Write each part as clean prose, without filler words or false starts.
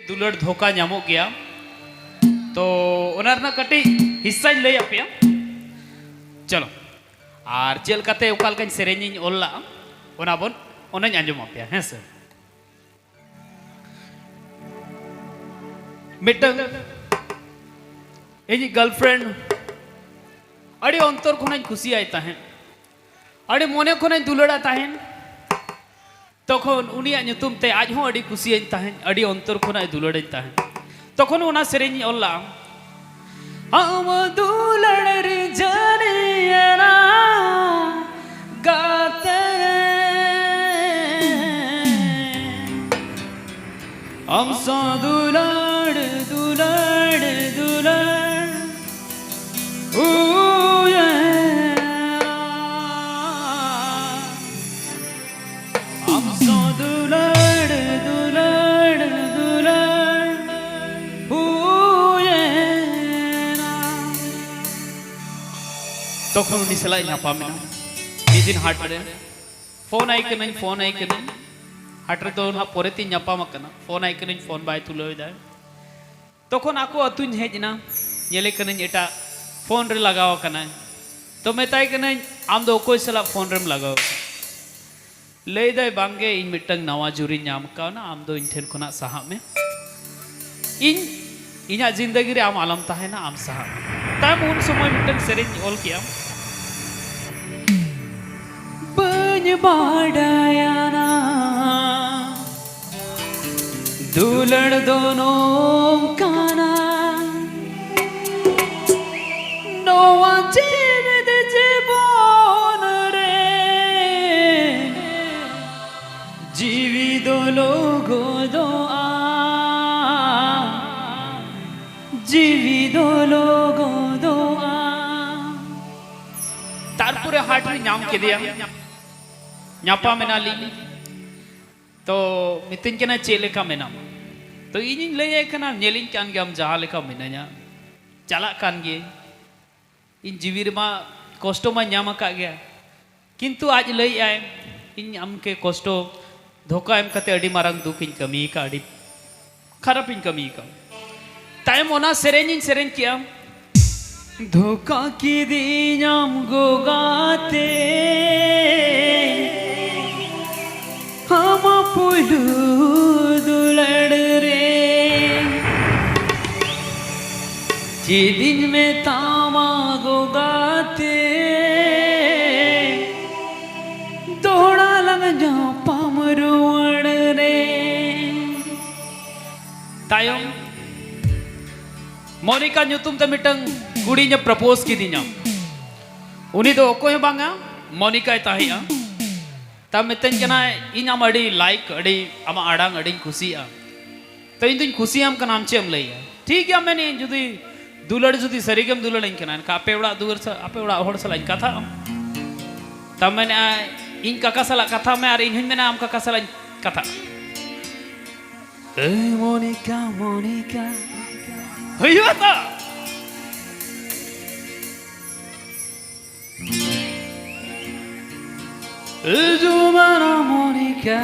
दुलड़ धोखा नामो गया तो ओनारना कटी हिस्सा लई आपया चलो और चल कते ओकालकान सेरेनी ओल्ला ओना बोन ओनाñ आंजम आपया हैं सर मिटंग इनी गर्लफ्रेंड अड़ी अंतर खोनाñ खुशी आय ताहेन अड़ी मोने खोनाñ दुलड़ा ताहेन तखन उनिया ᱧᱩᱛᱩᱢ ते आज हो अड़ी खुशी आय ताहेन अड़ी अंतर खोनाñ दुलड़ाñ ताहेन तखन ओना सेरेनी ओल्ला हम दुलड़ रे जानियाना गाते हम सो दुलड़ दुलड़ दुलड़ हम सो दुलड़ दुलड़ दुलड़ तखन उनी सलाय नापामेना मिदिन हाट रे फोन आई कने हाट रे तो ना पोरेती नापामकना फोन आई कने फोन बाय तुलयदा तखन आको अतुñ हेजना नेले कने एटा फोन रे लगाव कना तो मेताय कने आम दो कोई सला फोन रेम लगाव लई दाय बांगे इन मिटंग नवा जुरी नाम काना आम दो इन ठेन खना साहा में इन इना जिंदगी रे आम आलम ताहेना आम साहा ताम उन समय मिटंग सेरेñ ओल किया बाड़ायाना दुलड़ दोनों काना नोवा जीवित जीवन रे जीवी दो लोगो दो आ जीवी दो लोगो दो आ तारपुरे हाट रे नाम के दिया ᱧᱟᱯᱟ ᱢᱮᱱᱟᱞᱤᱧ तो मितिन के ना चेले का मेना तो इन ले जाए कना नेलिंग कान के हम जहाँ लेका मिनाया चला कान गे इन जीविर मा कष्टो मा ᱧᱟᱢ का गया किंतु आज ले आए इन हम के कष्टो धोखा एम कते अडी मारंग दुख इन कमी का अडी खराब इन कमी का टाइम ओना सेरेñ किया धोखा की दीनाम गोगाते हम पुलू दुलड़ रे जी दिन में तामा गोगाते दौड़ा लग जा पामरुवड़ रे तायम मोनिका ᱧᱩᱛᱩᱢ ते मिटंग कुड़ी ने प्रपोज की दीना उनी दो ओकोय बांगा मोनिका ताहिया तब मितन कना इन आम अड़ी लाइक अड़ी आम आड़ांग अड़ी खुशिया तो इन तुम खुशी आम का नाम चे हम लैया ठीक है मैंने जुदी दुलड़ जुदी सरीगम दुलड़ इन कना आपे उड़ा दूर से आपे उड़ा होड़ सला इन कथा तब मैंने इन काका सला कथा में और इन मैंने आम काका सला कथा ए मोनिका मोनिका हइया ता Jumana Monica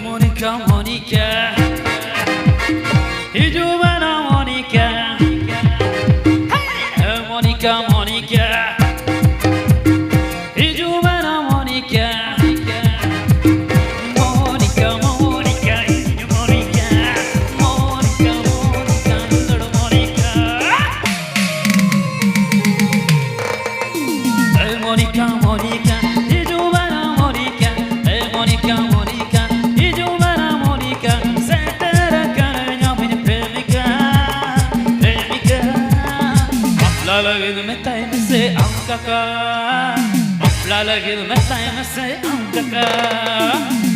Monica, Monica, meta me say amkaka.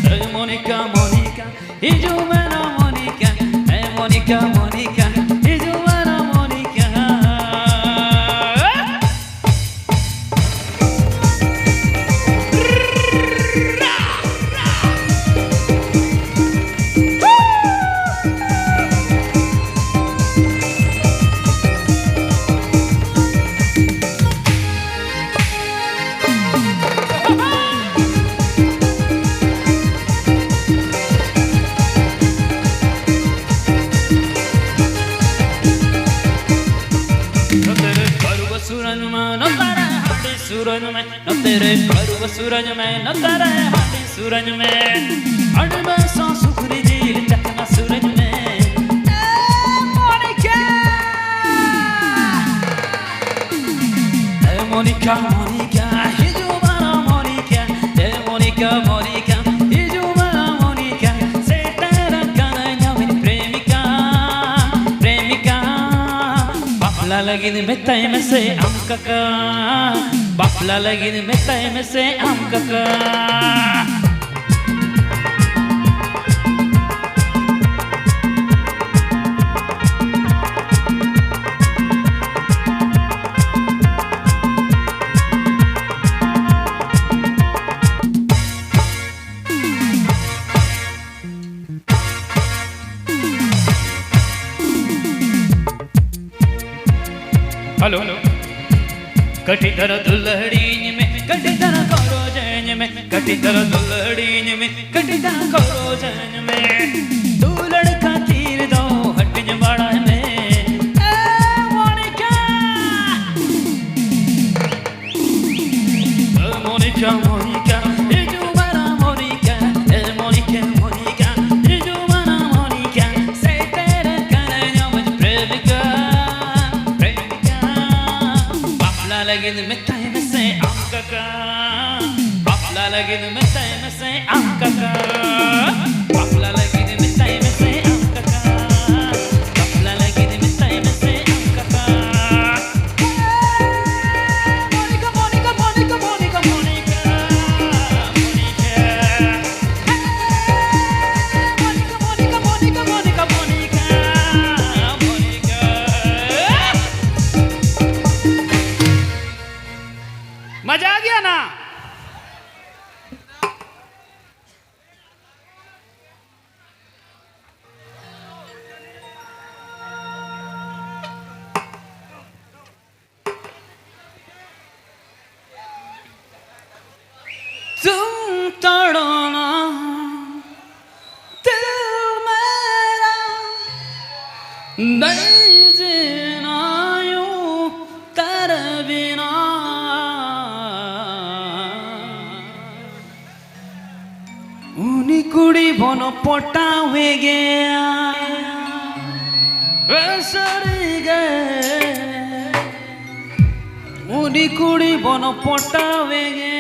Hey Monica, Monica, ijumana Monica. Hey Monica, Monica, ijumana Monica. न तेरे पर्व सूरज में न तेरे हाथी सूरज में अड़बे सौ सुखरी जी चकना सूरज में मोनिका मोनिका हिजुबाना मोनिका मोनिका मोनिका हिजुबाना मोनिका से तेरा कन्हैया मेरी प्रेमिका प्रेमिका बापला लगी में तय में से amkaka बापला लगी में तय में से amkaka हेलो कटी तरह दुल्हड़ीन में कटी तरह करो जैन में कटी तरह दुल्हड़ीन में कटी तरह करो जैन में तू लड़का तीर दो हटिन बड़ा में मोनिका मोनिका मोनिका ये जो बड़ा मोनिका मोनिका मोनिका ये जो बड़ा मोनिका से तेरे कन्हैया मुझे प्रेमिका लगिन में तय में से amkaka बापला लगिन में तय में से amkaka बापला लगिन में तय में से amkaka बापला लगिन में तय में से amkaka मोनिका मोनिका मोनिका मोनिका मोनिका मोनिका मोनिका मोनिका मोनिका मजा आ गया ना तुम तड़ना दिल मेरा नहीं जीना यूं तेरे बिना उनी कुड़ी बोनो पोटा हुए गया सरी गए उनी कुड़ी बोनो पोटा हुए गया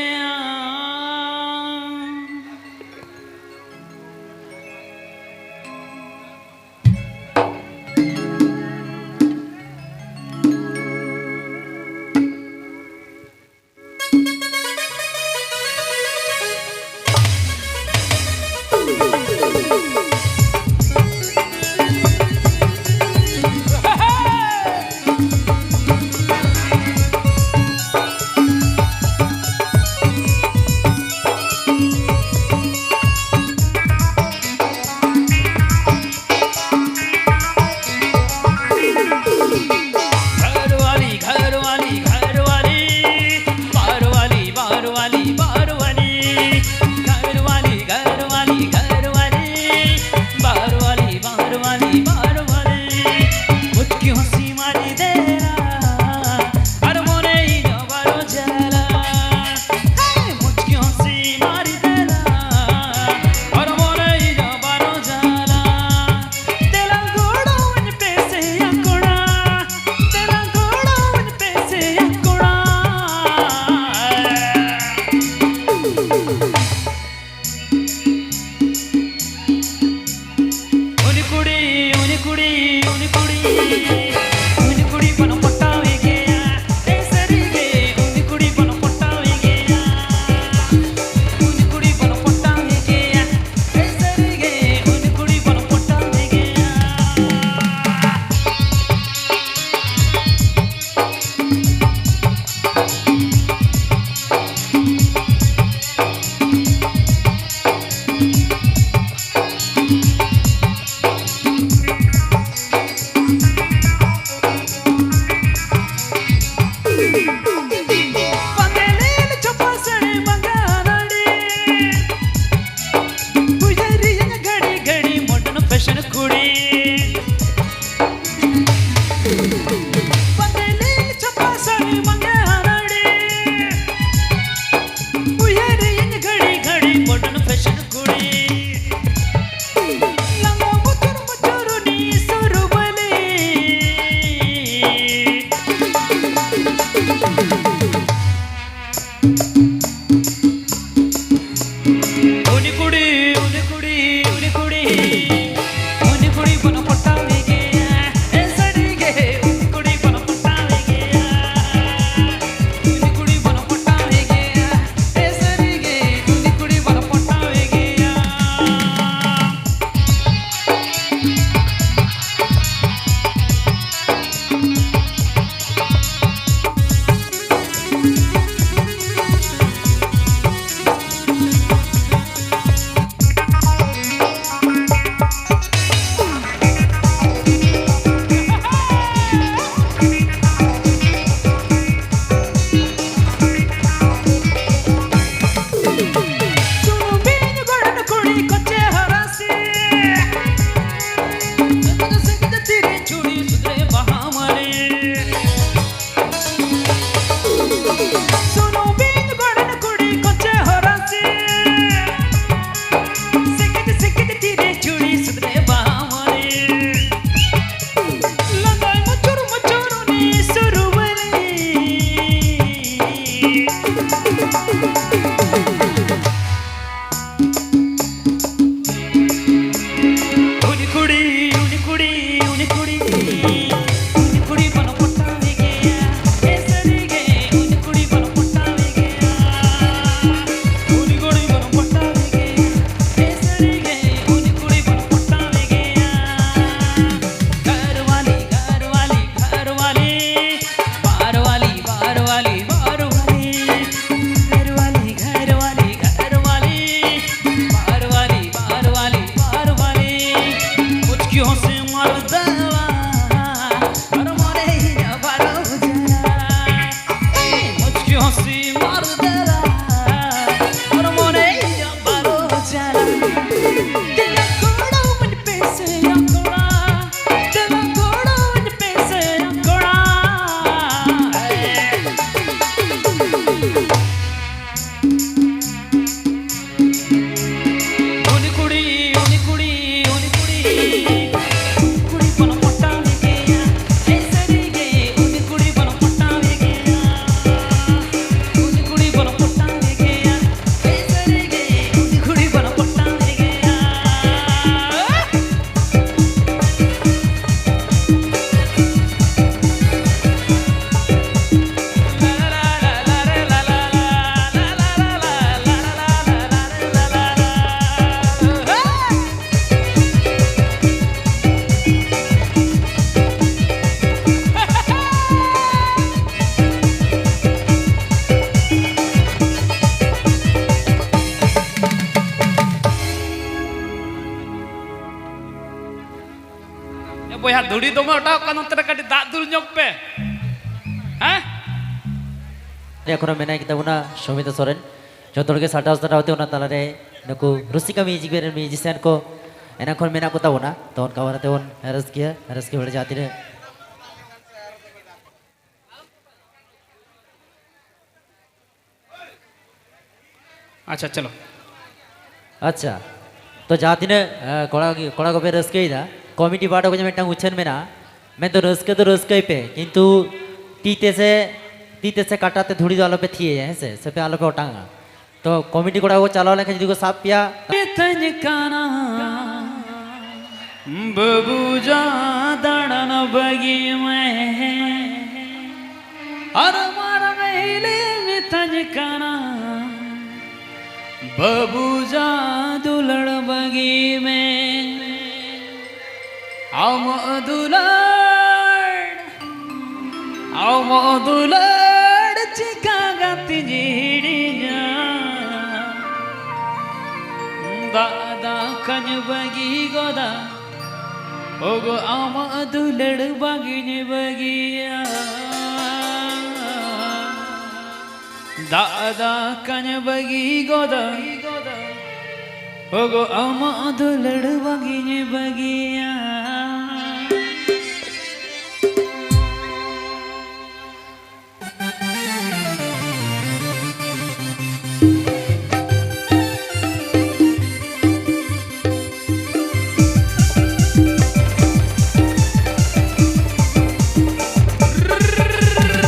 boya duri dong udah kan nonton kadi dak dul nyok pe hah এখন মেনা kita una Shomita Soren jotor ke sata sata hote una talare naku Rusika music band musician ko ena kon mena ko tauna ton kawarate on haras ke bade jati re अच्छा चलो अच्छा तो जाती ने कोड़ा को पे रस के इधर कॉमेडी पार्ट को जब मैं टंग उच्छन में ना मैं तो रस के पे किंतु तीते से काटाते धुड़ी आलो पे थी है ऐसे सब पे आलो पे उठांगा तो कॉमेडी कोड़ा को चलाओ लेकिन जिसको साफ पिया तंजकाना बबूजा दाड़न बगी में और मारा मेले में तंजकाना बबूजा दुलड़ बगी में आओ दुलड़ चिका गाती जीड़ी जा दादा कन बगी गोदा ओगो आम दुलड़ बगी बगिया दादा कन बगी गोदा ओगो आम दुलड़ बगी बगिया दादा कन्या बगी गोदा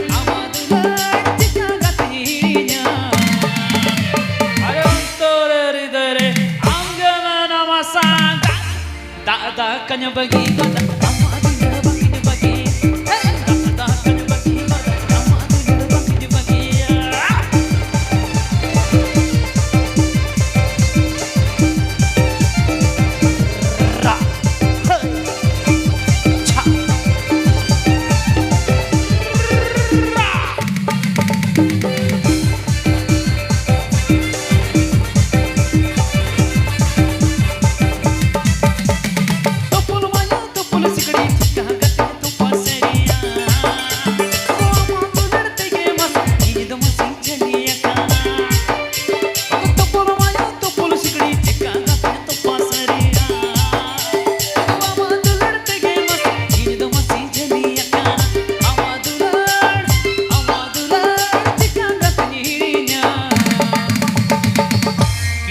अम्मा दुलड़ बगी बगी दादा कन्या बगी गोदा अम्मा दुलड़ बगी बगी रा छा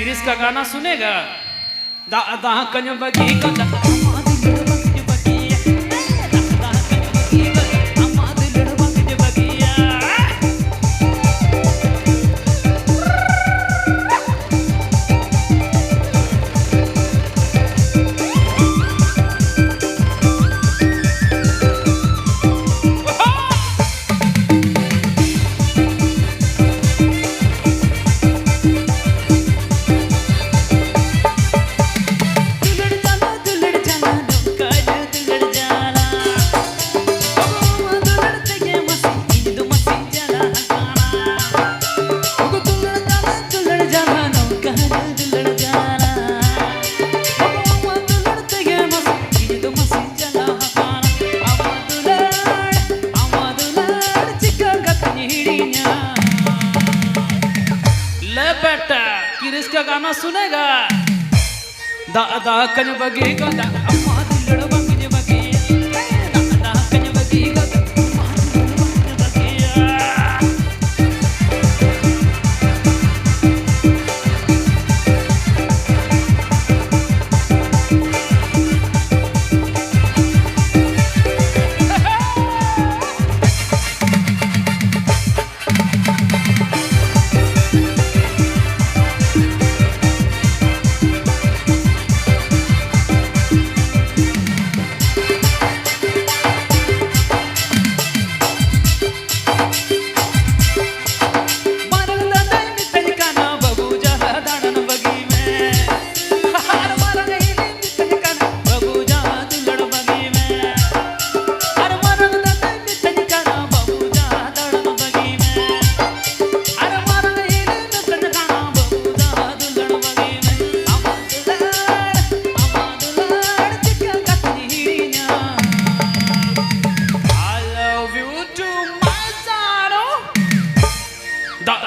किरिस का गाना सुनेगा दा दा कन्या बगी को दा ले बेटा किरिस का गाना सुनेगा दा दा कन्या बगी को दा अम्मा दुल्हड़ बगी बगी दा दा कन्या बगी को दा अम्मा दुल्हड़ बगी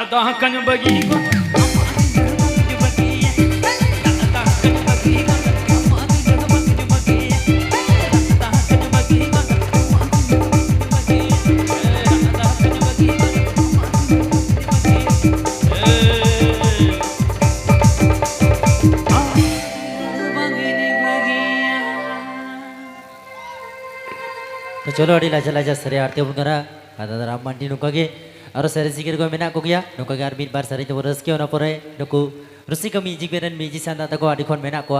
दा कन्या बगी को तो चलो अड़ी लाजा लाजा सरे आरती उन करा ada राम मंडी नुका के और सरे सिगर को मेना को गया नुका के आर बीत बार सरे तो रस के ना परे नुकु रुसी का म्यूजिक बेरन म्यूजिक सांदा तको आदि खन मेना को